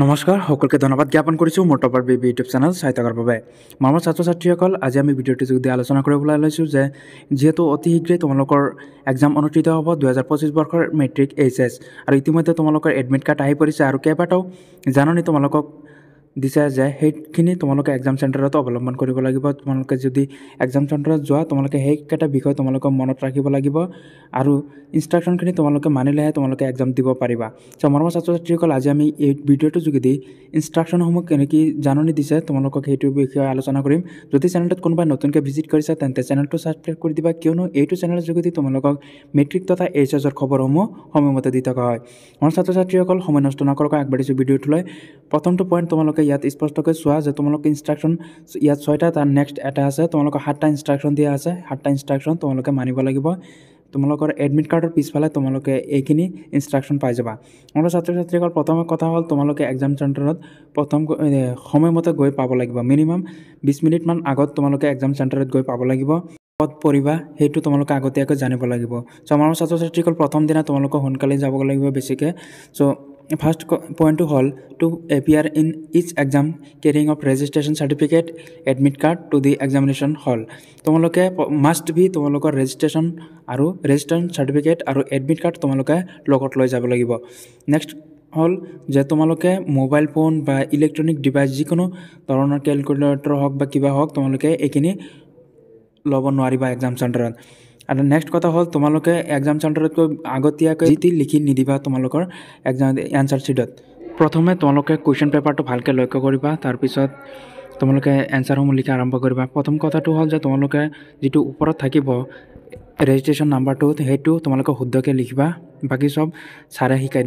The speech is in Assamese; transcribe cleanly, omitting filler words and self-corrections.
নমস্কাৰ সকলকে ধন্যবাদ জ্ঞাপন কৰিছোঁ মোৰ টপাৰ বেবী ইউটিউব চেনেল চাই থকাৰ বাবে মৰমৰ ছাত্ৰ ছাত্ৰীসকল আজি আমি ভিডিঅ'টো যোগেদি আলোচনা কৰিবলৈ লৈছোঁ যে যিহেতু অতি শীঘ্ৰেই তোমালোকৰ এক্সাম অনুষ্ঠিত হ'ব 2025 বৰ্ষৰ মেট্ৰিক এইচএছ আৰু ইতিমধ্যে তোমালোকৰ এডমিট কাৰ্ড আহি পৰিছে আৰু কেইবাটাও জাননী তোমালোকক দিছে যে সেইখিনি তোমালোকে এক্সাম চেণ্টাৰত অৱলম্বন কৰিব লাগিব। তোমালোকে যদি এক্সাম চেণ্টাৰত যোৱা তোমালোকে সেইকেইটা বিষয় তোমালোকে মনত ৰাখিব লাগিব আৰু ইনষ্ট্ৰাকশ্যনখিনি তোমালোকে মানিলেহে তোমালোকে এক্সাম দিব পাৰিবা। মৰমৰ ছাত্ৰ ছাত্ৰীসকল আজি আমি এই ভিডিঅ'টোৰ যোগেদি ইনষ্ট্ৰাকশ্যনসমূহ কেনেকৈ জাননী দিছে তোমালোকক সেইটোৰ বিষয়ে আলোচনা কৰিম। যদি চেনেলটোত কোনোবাই নতুনকৈ ভিজিট কৰিছা তেন্তে চেনেলটো ছাবস্ক্ৰাইব কৰি দিবা, কিয়নো এইটো চেনেলৰ যোগেদি তোমালোকক মেট্ৰিক তথা এইচএছৰ খবৰসমূহ সময়মতে দি থকা হয়। মোৰ ছাত্ৰ ছাত্ৰীসকল সময় নষ্ট নকৰাকৈ আগবাঢ়িছোঁ ভিডিঅ'টোলৈ। প্ৰথমটো পইণ্ট তোমালোকে ইয়াত স্পষ্টকৈ চোৱা যে তোমালোকে ইনষ্ট্ৰাকশ্যন ইয়াত 6টা তাৰ নেক্সট এটা আছে, তোমালোকক 7টা ইনষ্ট্ৰাকশ্যন দিয়া আছে। 7টা ইনষ্ট্ৰাকশ্যন তোমালোকে মানিব লাগিব। তোমালোকৰ এডমিট কাৰ্ডৰ পিছফালে তোমালোকে এইখিনি ইনষ্ট্ৰাকশ্যন পাই যাবা। মোৰ ছাত্ৰ ছাত্ৰীসকল প্ৰথম কথা হ'ল তোমালোকে এক্সাম চেণ্টাৰত প্ৰথম সময়মতে গৈ পাব লাগিব। মিনিমাম 20 মিনিটমান আগত তোমালোকে এক্সাম চেণ্টাৰত গৈ পাব লাগিব। ক'ত পঢ়িবা সেইটো তোমালোকে আগতীয়াকৈ জানিব লাগিব। আমাৰ ছাত্ৰ ছাত্ৰীসকল প্ৰথম দিনা তোমালোকে সোনকালে যাব লাগিব বেছিকৈ। ফাৰ্ষ্ট পইণ্টটো হ'ল to appear in each exam carrying of registration certificate admit card to the examination hall. তোমালোকে মাষ্ট বি তোমালোকৰ ৰেজিষ্ট্ৰেশ্যন চাৰ্টিফিকেট আৰু এডমিট কাৰ্ড তোমালোকে লগত লৈ যাব লাগিব। নেক্সট হ'ল যে তোমালোকে মোবাইল ফোন বা ইলেক্ট্ৰনিক ডিভাইচ যিকোনো ধৰণৰ কেলকুলেটৰ হওক বা কিবা হওক তোমালোকে এইখিনি ল'ব নোৱাৰিবা এক্সাম চেণ্টাৰত। আৰু নেক্সট কথা হ'ল তোমালোকে এক্সাম চেণ্টাৰতকৈ আগতীয়াকৈ যি লিখি নিদিবা তোমালোকৰ এক্সাম এনচাৰ শ্বীটত। প্ৰথমে তোমালোকে কুৱেশ্যন পেপাৰটো ভালকৈ লক্ষ্য কৰিবা, তাৰপিছত তোমালোকে এনচাৰসমূহ লিখা আৰম্ভ কৰিবা। প্ৰথম কথাটো হ'ল যে তোমালোকে যিটো ওপৰত থাকিব ৰেজিষ্ট্ৰেশ্যন নাম্বাৰটো সেইটো তোমালোকে শুদ্ধকৈ লিখিবা, বাকী চব ছাৰে শিকাই দিব।